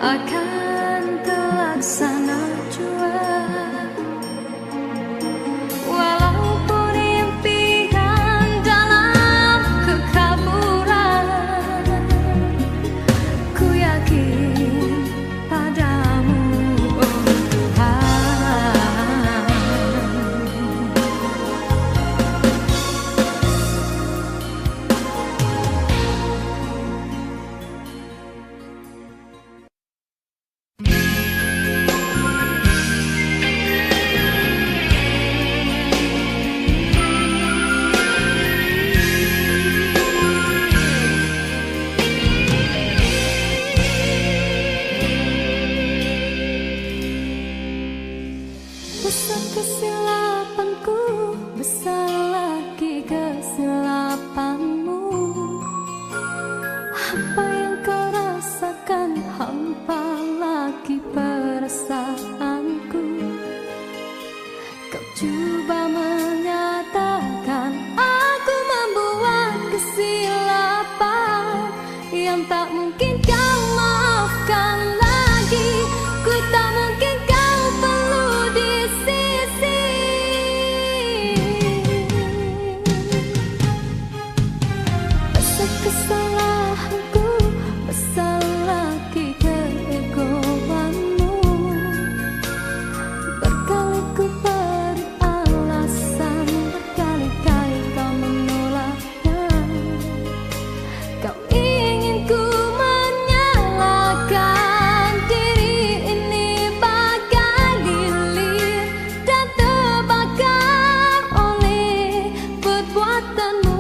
akan terlaksana jua. Walaupun impian dalam kekaburan, ku yakin padamu, oh Tuhan. Besar kesilapanku, besar lagi kesilapanmu. Apa yang kau rasakan, hampa lagi perasaanku. Kau coba menyatakan aku membuat kesilapan yang tak mungkin kau maafkan lagi. Ku tak mungkin kau perlu di sisi. Besar kesalahanku, besar lagi keegoanmu. Berkali ku beri alasan, berkali-kali kau menolaknya. Kau ingin ku menyalahkan diri ini bagai lilin dan terbakar oleh perbuatanmu.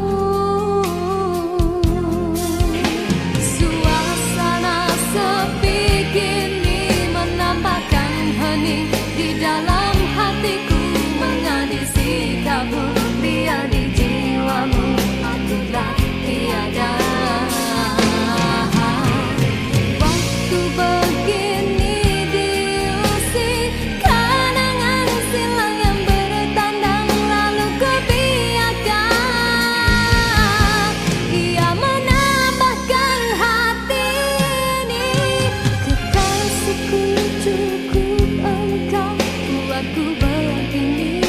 Suasana sepi kini menambahkan hening di dalam hatiku, mengadi sikapmu biar di jiwamu akulah tiada. Waktu begini diusik kenangan silam yang bertandang, lalu ku biarkan ia menambahkan hati ini. Kekasihku cukup engkau buatku begini.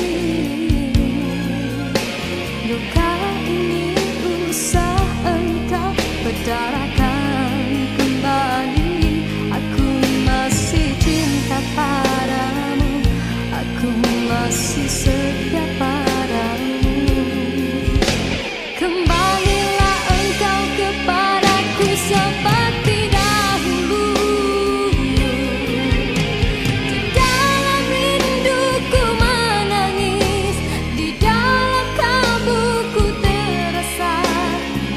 Luka ini usah engkau berdarakan kembali. Aku masih cinta padamu, aku masih setia padamu. Kembalilah engkau kepadaku seperti dahulu. Di dalam rinduku menangis, di dalam kalbuku terasa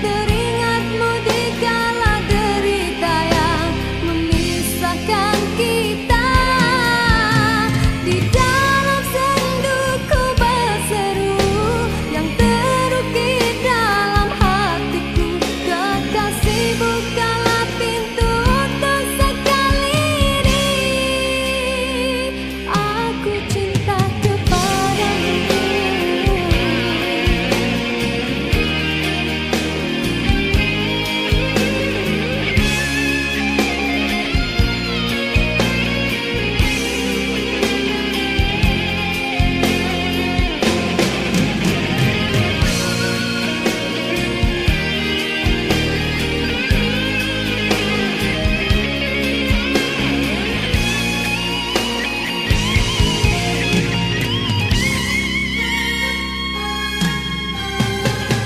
teringatmu di kala derita yang memisahkan kita. Di dalam senduku berseru yang terukir dalam hatiku, kekasih bukalah pintu untuk sekali ini. Aku cinta kepadamu.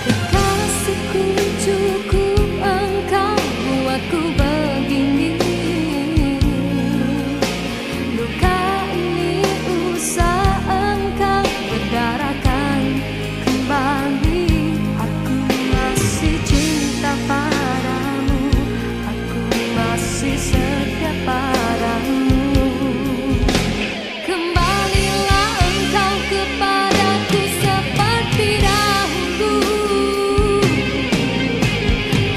Kekasihku cukup engkau buatku begini. Luka ini usah engkau berdarakan kembali. Aku masih cinta padamu, aku masih setia padamu. Kembalilah engkau kepadaku seperti dahulu.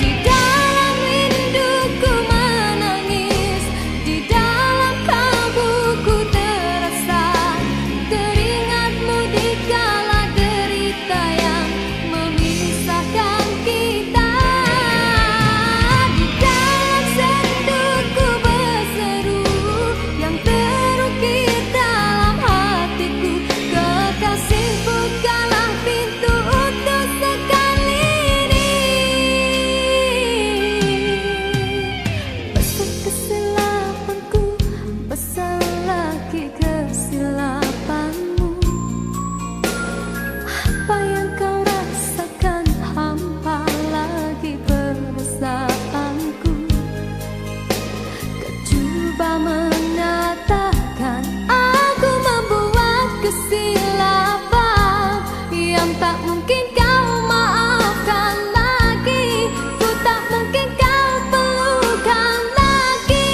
Di dalam rinduku menangis, di dalam kalbuku terasa teringatmu di kala derita yang memisahkan kita. Di dalam senduku besar lagi kesilapanmu. Apa yang kau rasakan hampa lagi perasaanku. Kau coba mengatakan aku membuat kesilapan yang tak mungkin kau maafkan lagi. Ku tak mungkin kau pelukan lagi.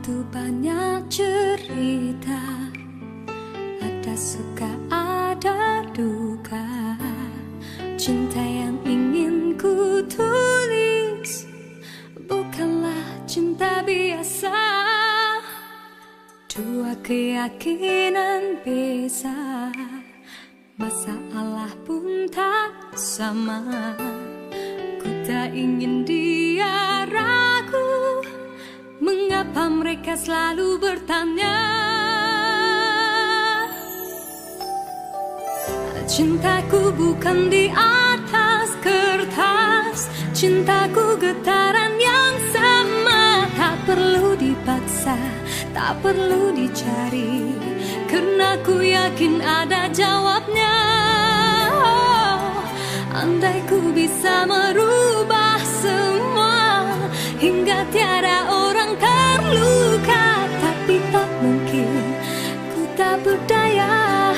begitu banyak cerita, ada suka ada duka. Cinta yang ingin ku tulis bukanlah cinta biasa. Dua keyakinan beza, masalah pun tak sama. Ku tak ingin dia ragu, mengapa mereka selalu bertanya. Cintaku bukan di atas kertas, cintaku getaran yang sama. Tak perlu dipaksa, tak perlu dicari, karena ku yakin ada jawabnya. Andai ku bisa merubah semua, hingga tiada orang terluka, tapi tak mungkin, ku tak berdaya,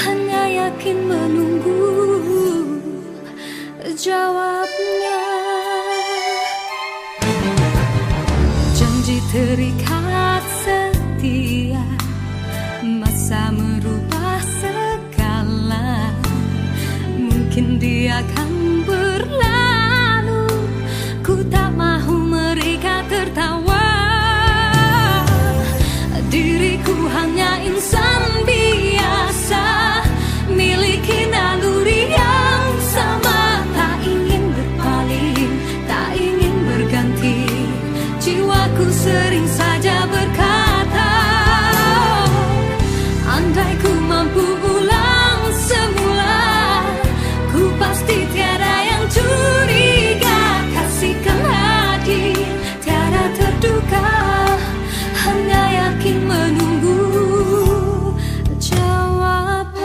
hanya yakin menunggu jawabnya. Janji terikat setia, masa merubah segala. Mungkin dia akan berlalu, ku tak mahu mereka tertawa. Diriku hanya insan biasa, miliki naluri yang sama. Tak ingin berpaling, tak ingin berganti, jiwaku sering saja berkata, andai ku mampu ulang semula, ku pasti tiada yang curiga. Kasihkan hati, tiada terduga, hanya yakin menunggu jawaban.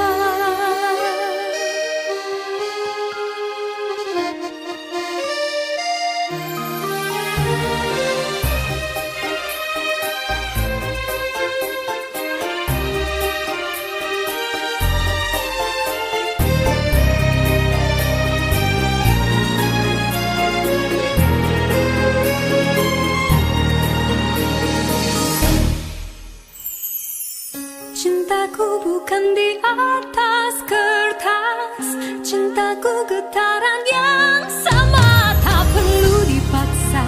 Cintaku bukan di atas kertas, cintaku getaran yang sama. Tak perlu dipaksa,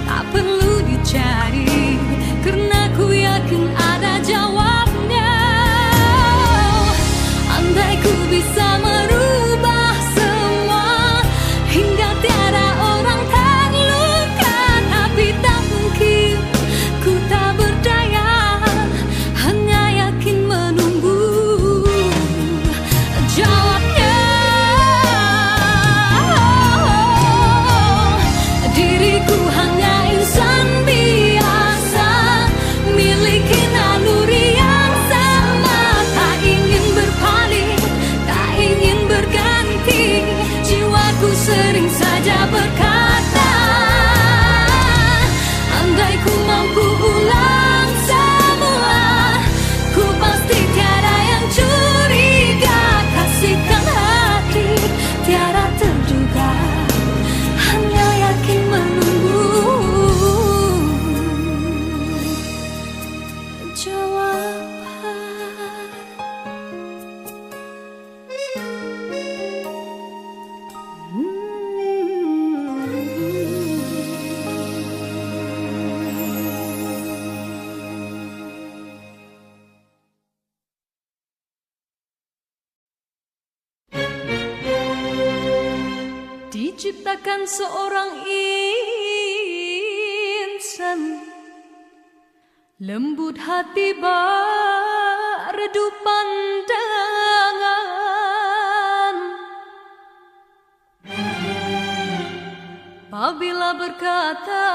tak perlu dicari, karena ku yakin ada jawabnya. Andai ku bisa merubah semua, hingga tiada orang terluka, tapi tak mungkin, ku tak berdaya, hanya yakin menunggu jawabnya. Diriku hanya insan biasa, miliki naluri yang sama. Tak ingin berpaling, tak ingin berganti, jiwaku sering saja berkata, andai ku mampu ulang semua, ku pasti tiada yang curiga. Kasihkan hati, tiada terduga, hanya yakin menunggu jawaban. Diciptakan seorang insan, lembut hati berdu pandangan. Apabila berkata,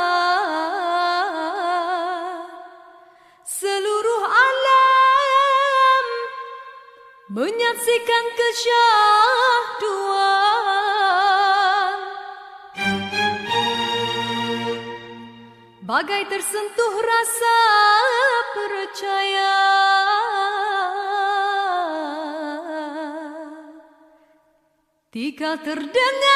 seluruh alam menyaksikan kesyahduan, bagai tersentuh rasa percaya. Tika terdengarkan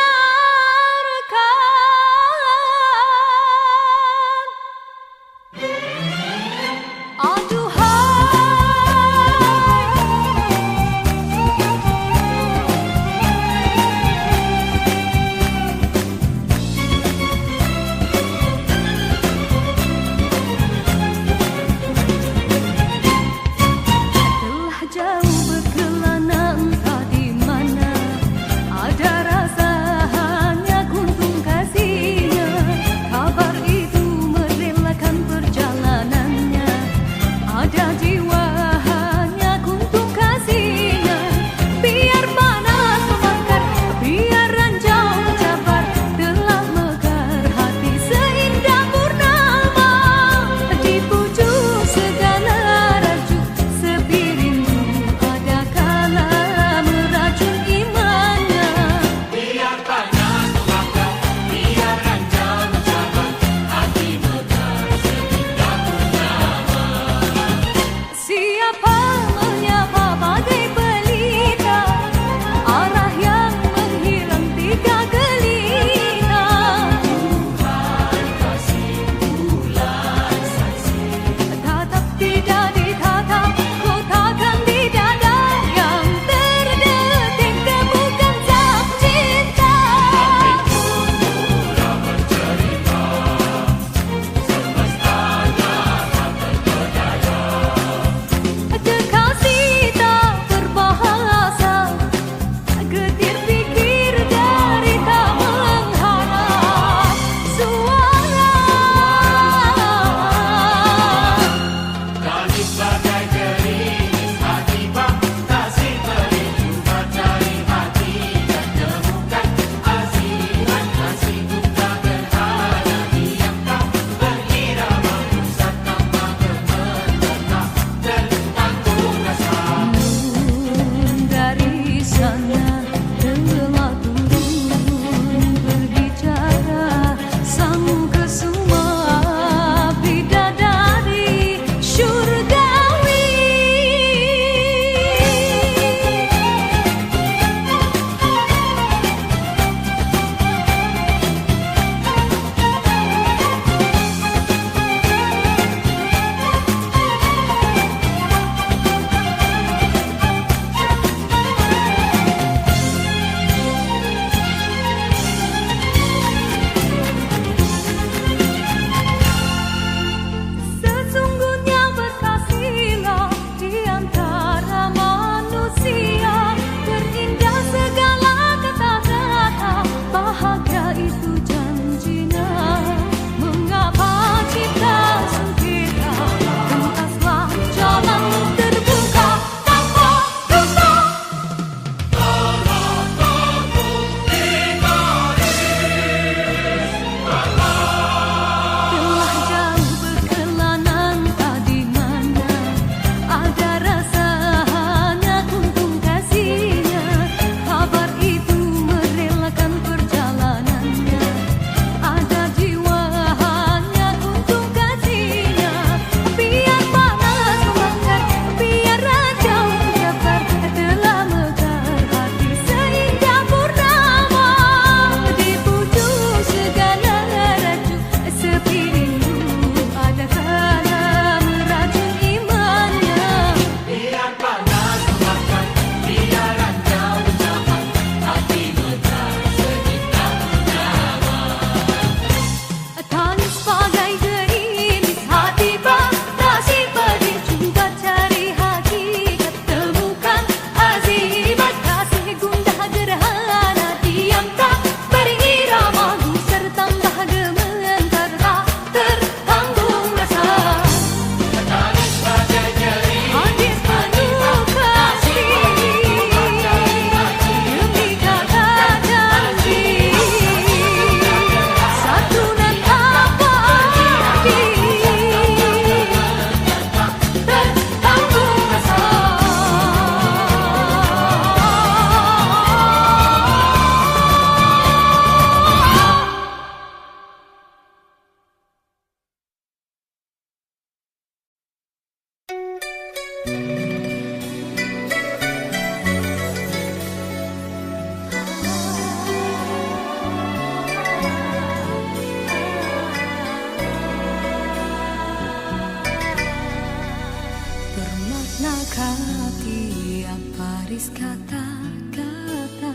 habis kata-kata,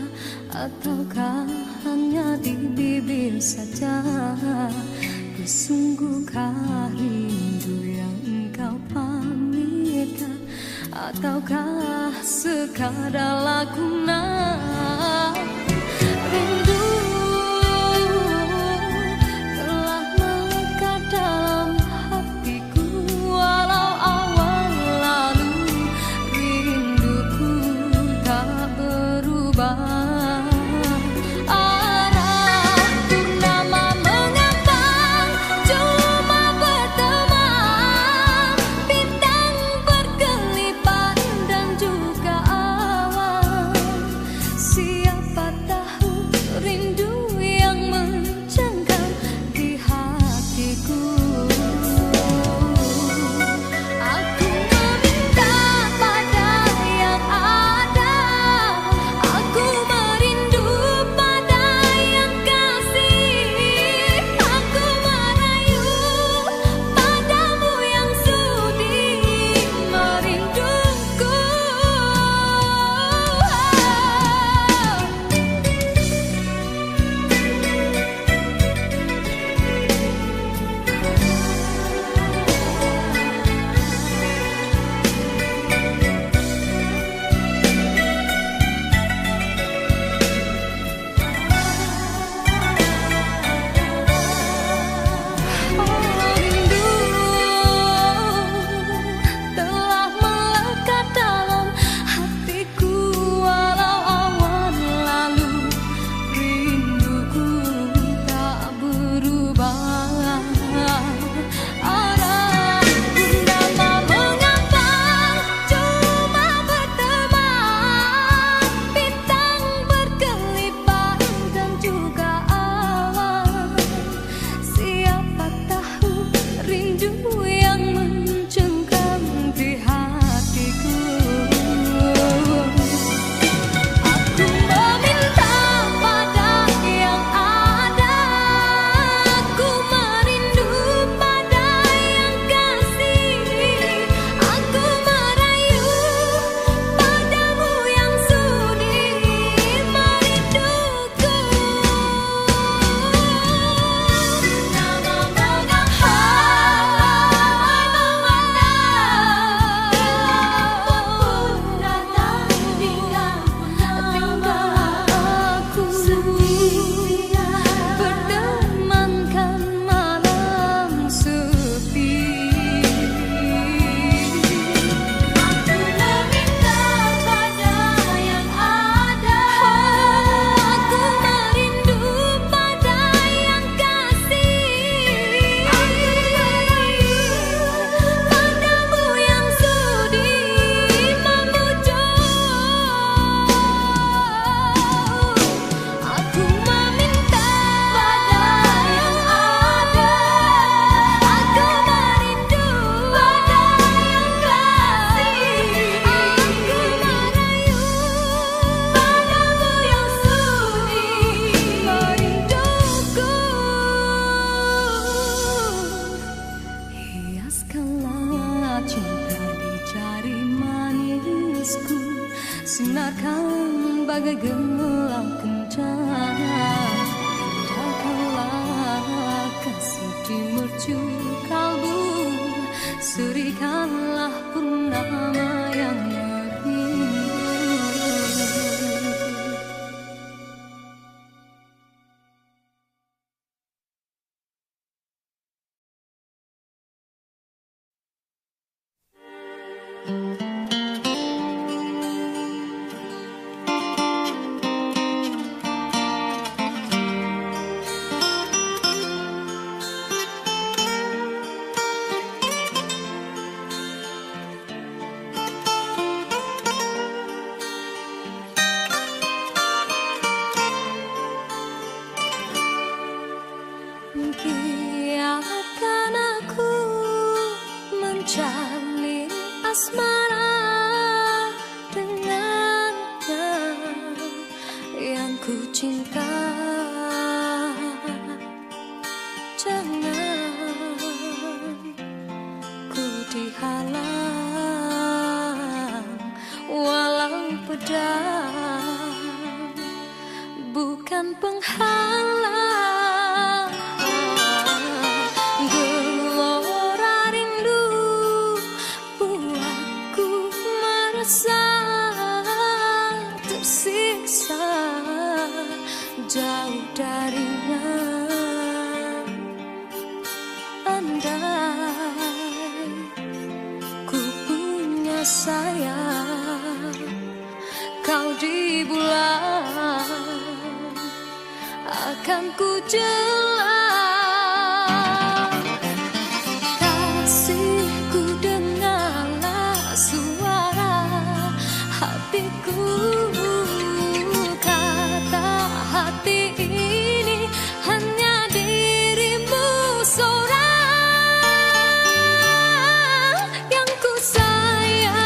ataukah hanya di bibir saja? Sungguhkah rindu yang engkau pamitkan, ataukah sekadar lakonan? Rindu telah melekat dalam hatiku, walau awal lalu rinduku tak berubah. Sinarkan bagai gelang kencana, indahkanlah kasih di mercu kalbu, serikanlah purnama yang merindu. Biarkan aku menjalin asmara dengannya yang ku cinta. Jangan ku dihalang walau pedang penghalang gelora rindu buatku merasa tersiksa jauh darinya. Andai ku punya sayang kau di bulan, akan ku jelas. Kasihku, dengarlah suara hatiku, kata hati ini hanya dirimu seorang yang ku sayang.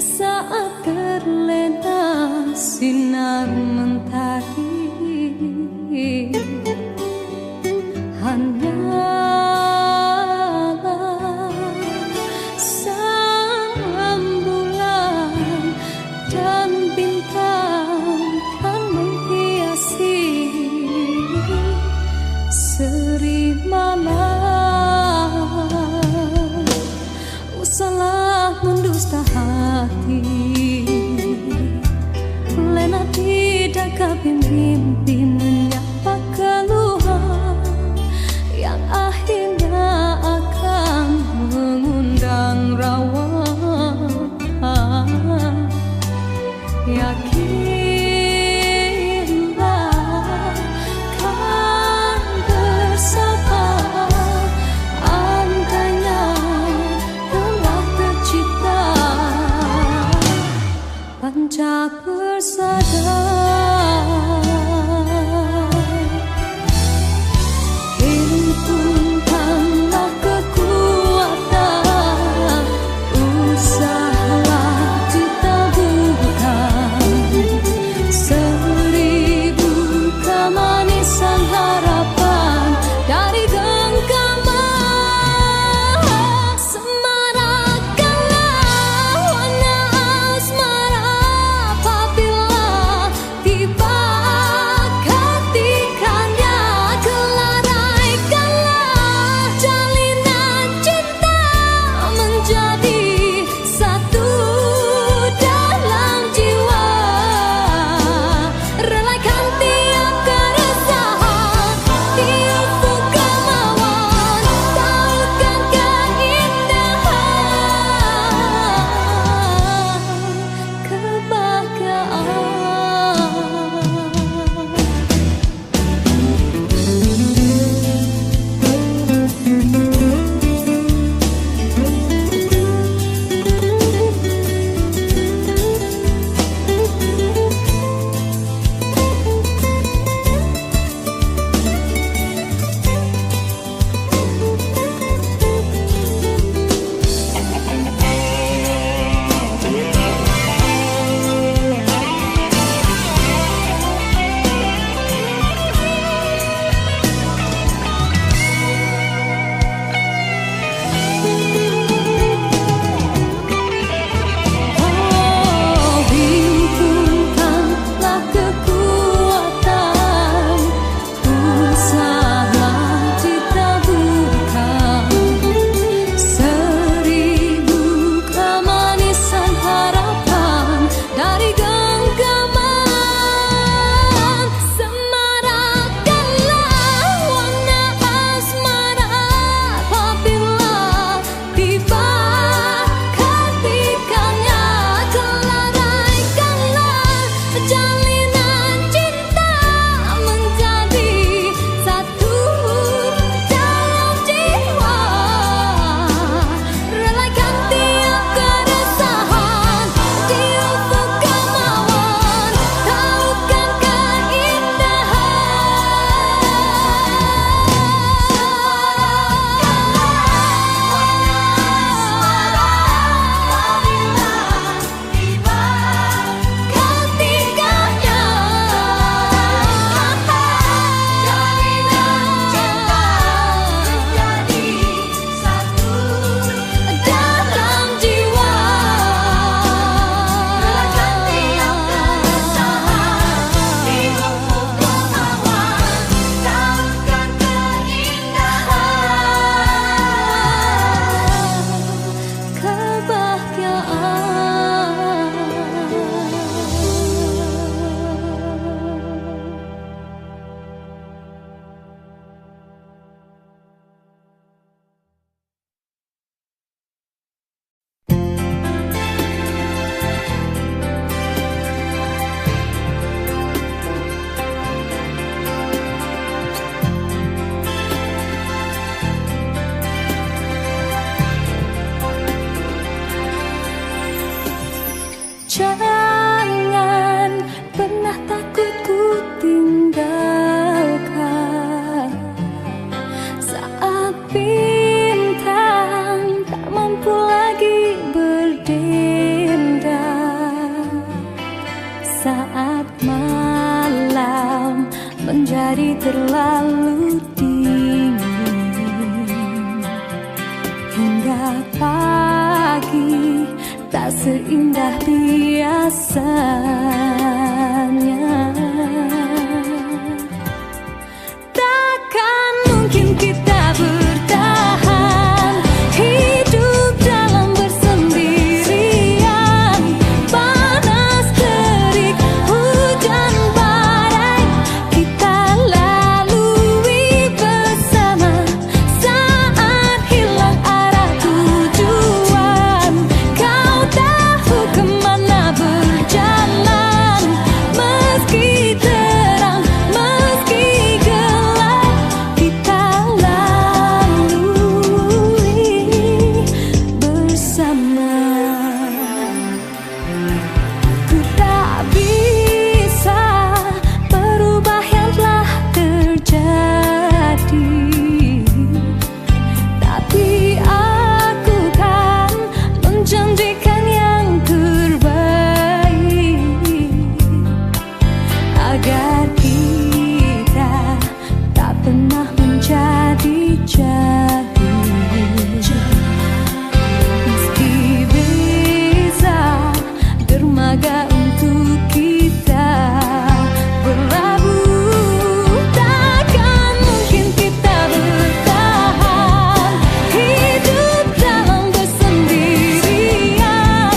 saat terlena sinar mentari, hanyalah sang bulan dan bintang kan menghiasi seri malam. Salah mendusta hati, lena tidak mimpi menyapa keluhan yang akhirnya akan mengundang rawa. Yakinlah kan bersama, andainya telah tercipta panca persada. Himpunkanlah kekuatan, usahalah ditaburkan seribu kemanisan harapan dari genggaman. Semarakkanlah warna asmara apabila tiba ketikannya, kelaraikanlah jalinan cinta menjadi satu dalam jiwa. Relakan tiap keresahan, tiap kemauan, tahukan keindahan himpunkanlah kekuatan, usahalah ditaburkan seribu kemanisan harapan dari genggaman. Semarakkanlah warna asmara apabila tiba ketikannya, kelaraikanlah jalinan cinta menjadi satu dalam jiwa. Relakan tiap keresahan, tiap kemauan, tahukan jangan pernah takut ku tinggalkan saat bintang tak mampu lagi berdendam. selalu dingin hingga pagi, tak seindah biasanya. Takkan mungkin kita bertahan hidup dalam bersendirian. Panas terik, hujan badai, kita lalui bersama. Saat hilang arah tujuan, kau tahu kemana berjalan. Meski terang, meski gelap, kita lalui bersama. Ku tak bisa merubah yang telah terjadi, tapi aku kan menjanjikan yang terbaik agar kita tak pernah menjadi jadi. Meski beza dermaga untuk kita berlabuh, takkan mungkin kita bertahan hidup dalam bersendirian.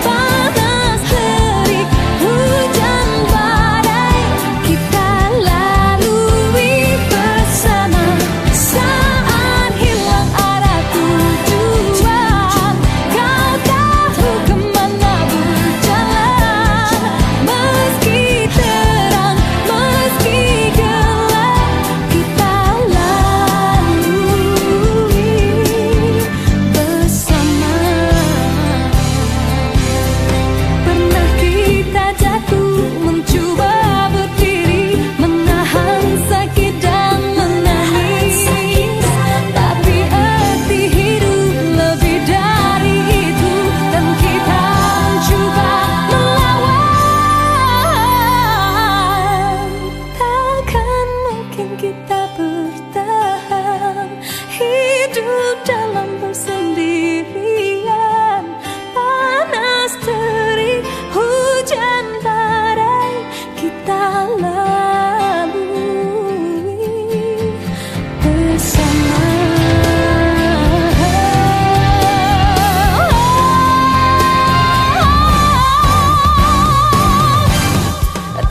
Panas terik, hujan badai, kita lalui bersama. Saat hilang arah tujuan, kau tahu kemana berjalan. Meski terang, meski gelap, kita lalui bersama. Pernah kita jatuh, mencoba berdiri, menahan sakit dan menangis. Tapi arti hidup lebih dari itu, dan kita mencoba melawan. Takkan mungkin kita bertahan hidup dalam bersendirian. Panas terik, hujan badai, kita lalui bersama.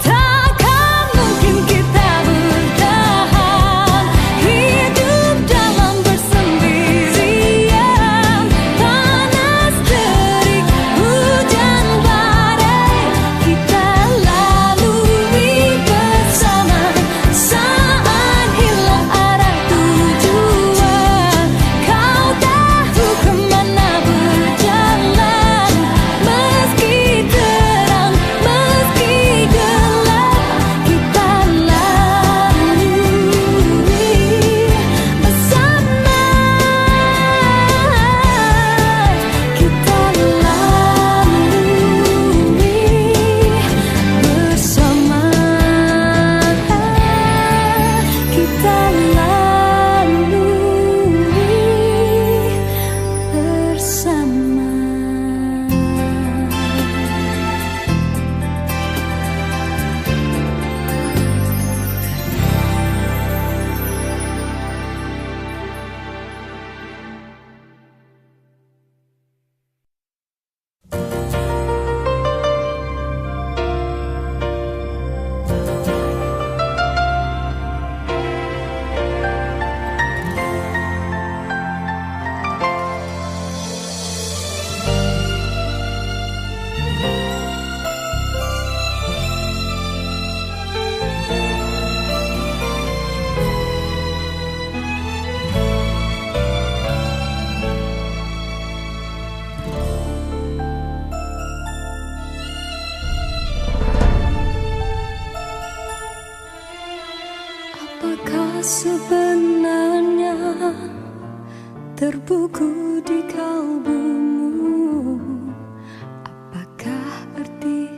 Takkan mungkin kita bertahan hidup dalam bersendirian. Panas terik, hujan badai, kita lalui bersama. Saat hilang arah tujuan, kau tahu kemana berjalan. Meski terang, meski gelap, kita lalui bersama. Kita lalui bersama. Apakah sebenarnya terbuku di kalbumu? Apakah arti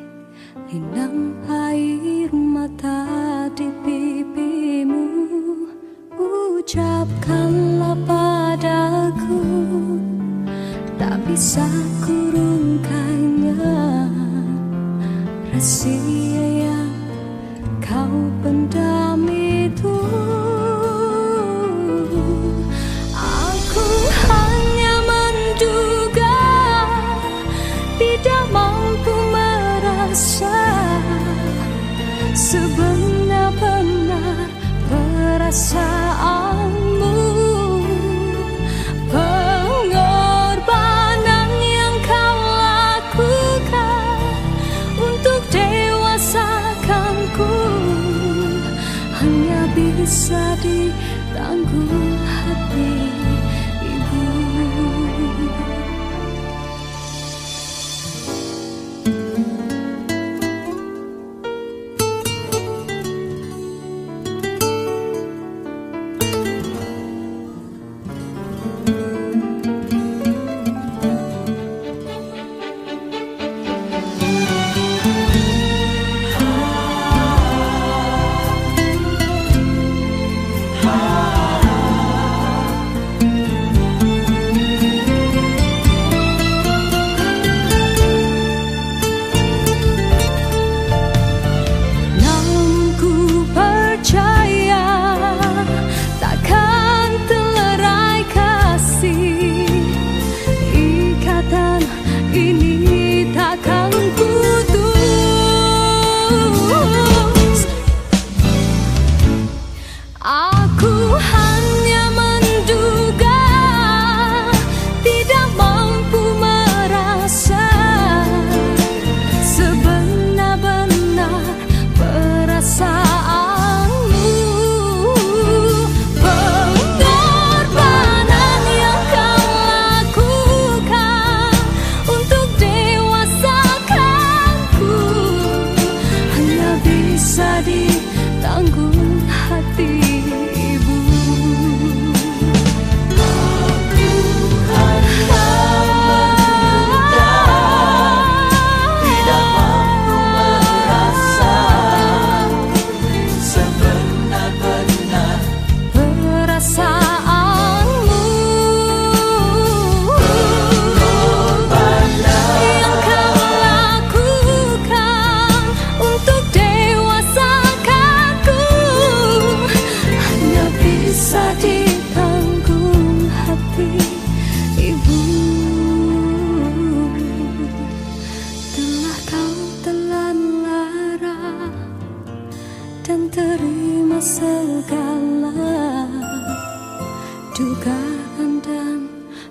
linang air mata di pipimu? bisa kurungkannya, rahasia yang kau pendam itu. Aku hanya menduga, tidak mampu merasa sebenar-benar perasaanmu. Pengorbanan yang kau lakukan untuk dewasakanku hanya bisa ditanggung hati ibu. Ditanggung hati ibu. Aku hanya menduga, tidak mampu merasa sebenar-benar perasaanmu. Pengorbanan yang kau lakukan untuk bisa ditanggung hati ibu. Telah kau telan lara dan terima segala dugaan dan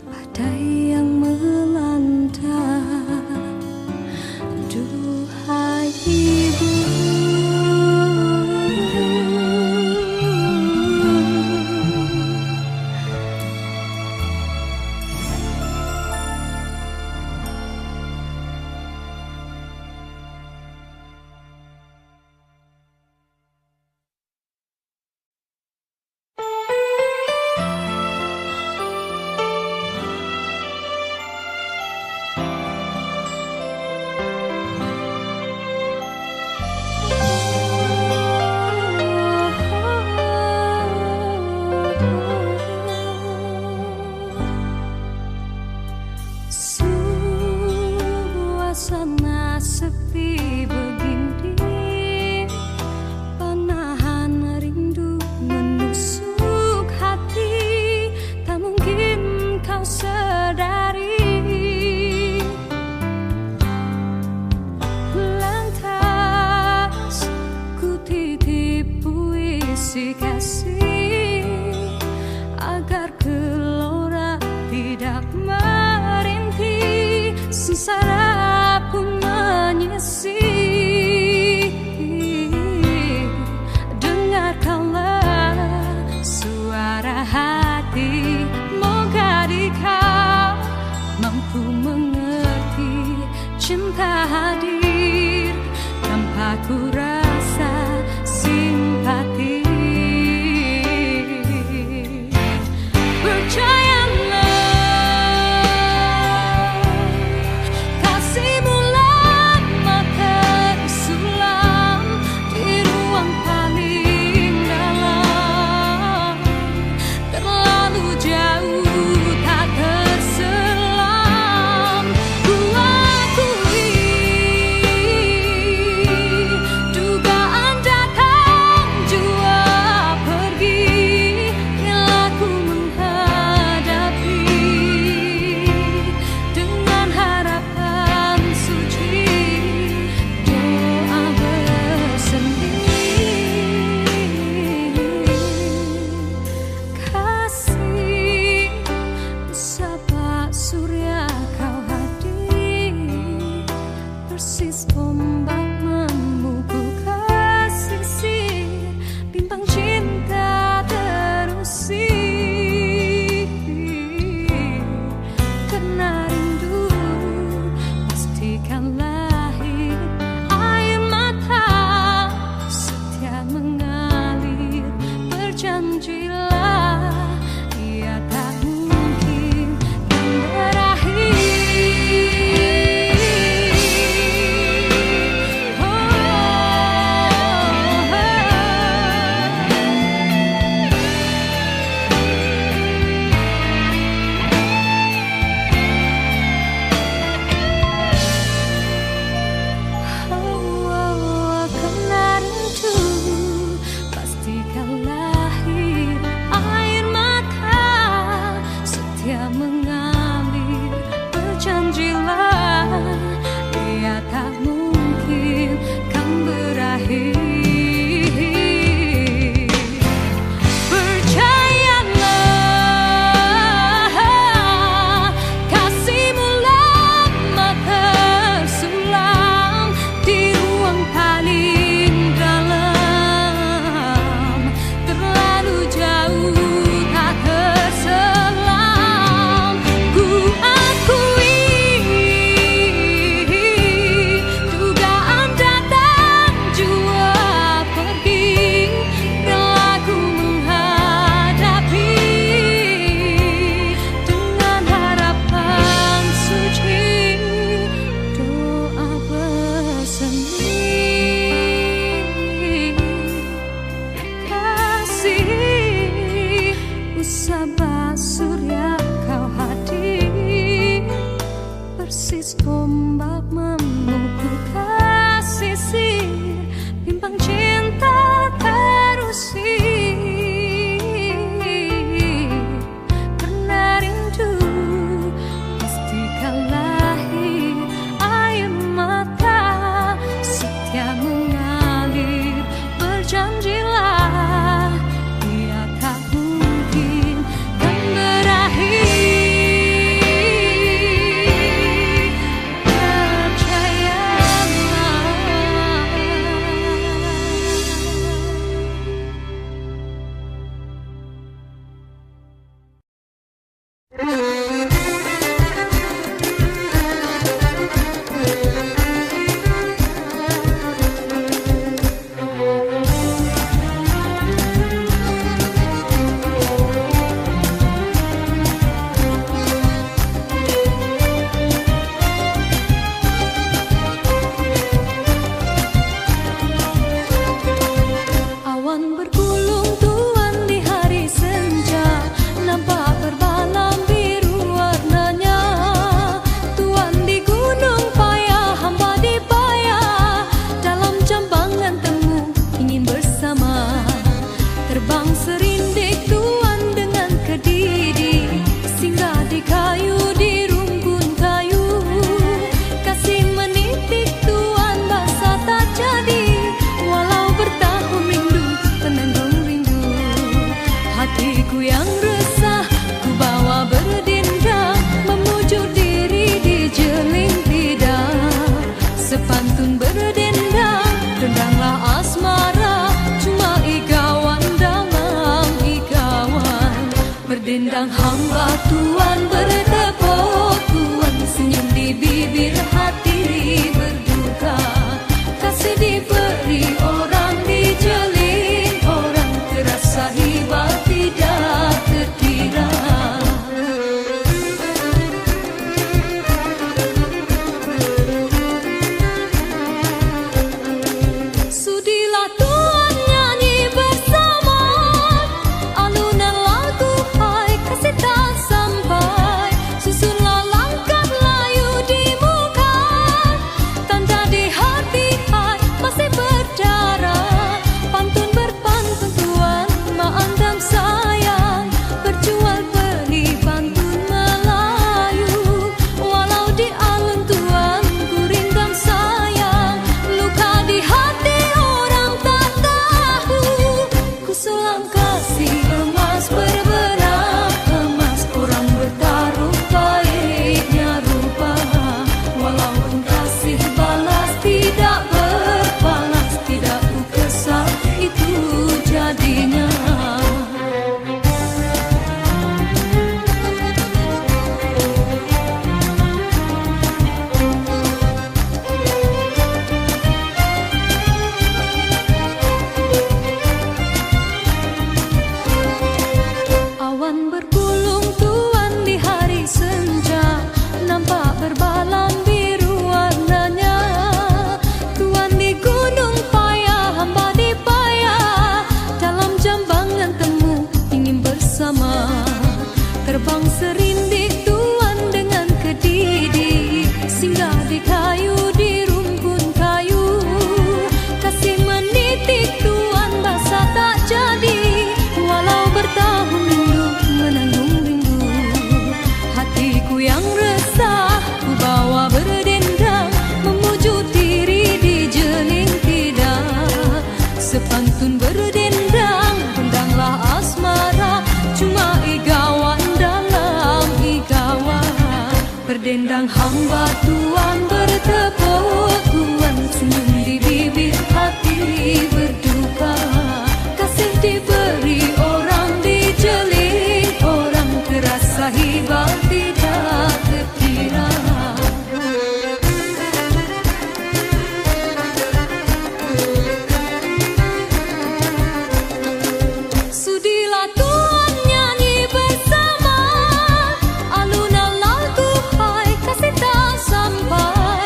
badai yang melanda. Duhai ibu, suasana sepi begini, panahan rindu menusuk hati, tak mungkin kau sadari. Lantas ku titip puisi kasih agar gelora tidak merintih, sengsara pun menyisi. Dengarkanlah suara hati, moga kau mampu mengerti. Cinta hadir tanpa ku rasa simpati. Percayalah, kasihmu lama ombak memukul kasih bimbang cinta terusir. Karena rindu pastikan lahir air mata setia mengalir. Berjanjilah dia tak mungkin kan berakhir. Berdendang hamba Tuhan bertepuk, Tuhan senyum di bibir, hati berduka. Kasih diberi orang dijelin, orang terasa hebat tidak terkira. Sudilah Tuhan nyanyi bersama alunan lagu kasih tak sampai. Susunlah langkah layu di muka, tanda di hati hai masih berdarah. Pantun berpantun Tuhan maandam sayang, berjual beli pantun Melayu. Walau di alun Tuhan ku rindam sayang, luka di hati orang tak tahu. Ku sulam kasih emas berbenah, emas orang bertaruh baiknya rupa. Walaupun kasih balas tidak berbalas, tidak ku kesal itu jadinya. Awan bergulung Tuhan di hari senja, nampak berbalam biru warnanya. Tuhan di gunung payah, hamba di payah, dalam jambangan temu ingin bersama. Terbang serindik Tuhan dengan kedidi, singgah di kayu, di rumpun kayu. Kasih menitik Tuhan basah tak jadi, walau bertahun rindu menanggung rindu. Hatiku yang resah ku bawa berdendang, memuju diri dijeling tidak. Sepantun berdendang, pendanglah asmara, cuma igawan dalam igawan. Berdendang hamba Tuhan bertepuk, Tuhan senyum di bibir, hati berduka. Kasih diberi orang dijelin, orang terasa hebat tidak terkira. Sudilah Tuhan nyanyi bersama alunan lagu hai kasih tak sampai.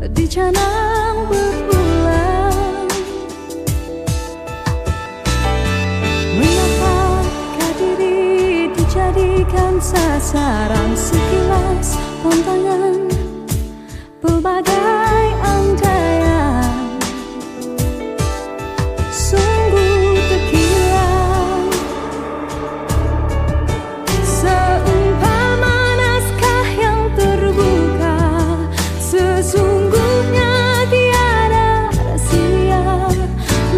di canang berbulan. Mengapakah diri dijadikan sasaran sekilas pandangan pelbagai antaian? Sungguh terkilat, seumpama naskah yang terbuka. Sesungguhnya tiada rahasia.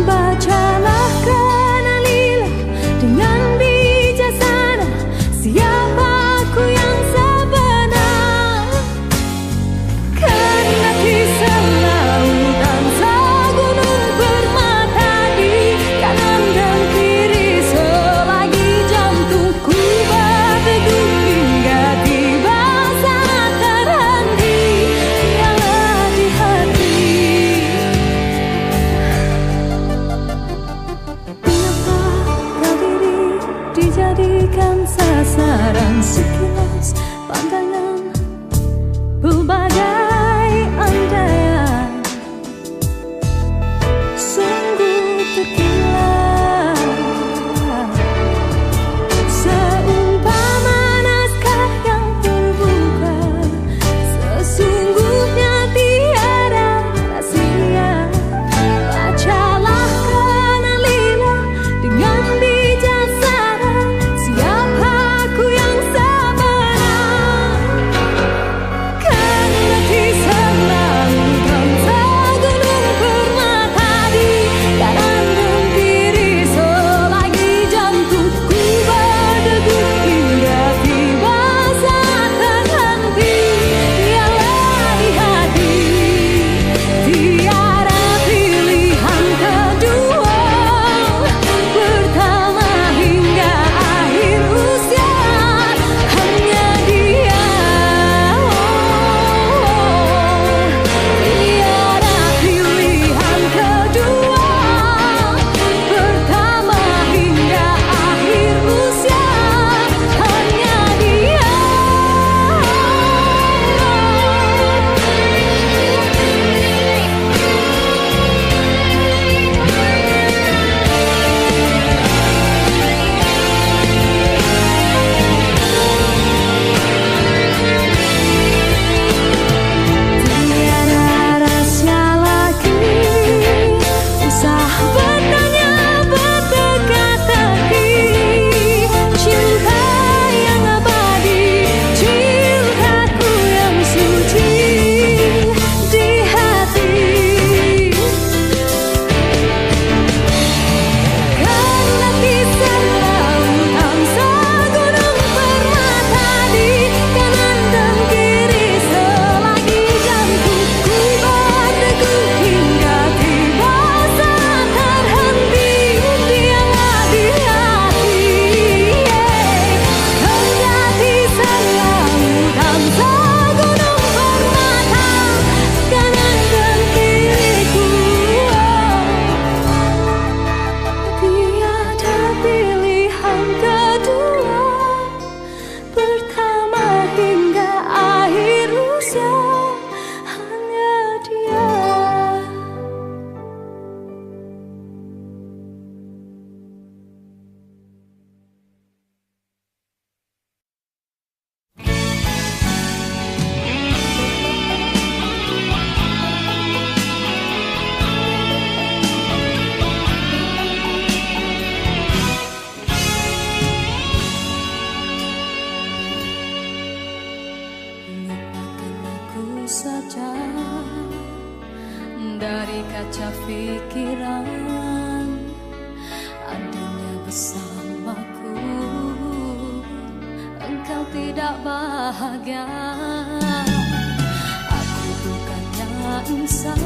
Bacalah kenalilah dengan bijaksana siapa aku yang sebenar. Karena kisah lautan segunung permata di kanan dan kiri, selagi jantungku berdegup hingga tiba saat terhenti. Ialah di hati. Mengapa kau diri dijadikan sasaran sekilas pandangan pelbagai antaian? Sungguh terkilat, seumpama naskah yang terbuka. Sesungguhnya tiada rahasia. Bacalah kenalilah dengan bijaksana siapa aku yang sebenar. Karena kisah lautan segunung permata di kanan dan kiri, selagi jantungku berdegup hingga tiba saat terhenti. Ialah di hati. Tiada pilihan kedua, pertama hingga akhir usia. Hanya dia. Tiada pilihan kedua, pertama hingga akhir usia. Hanya dia. Tiada rahasia lagi, usah bertanya berteka-teki. Cinta yang abadi, cintaku yang suci di hati. Karena kisah lautan segunung permata di kanan dan kiri, selagi jantungku berdegup hingga tiba saat terhenti. Dialah di hati. Karena kisah lautan segunung permata kanan dan kiriku. Tiada pilihan kedua, pertama hingga akhir usia. Hanya dia. Lupakan aku saja dari kaca pikiran. Andainya bersamaku engkau tidak bahagia. Aku bukannya insan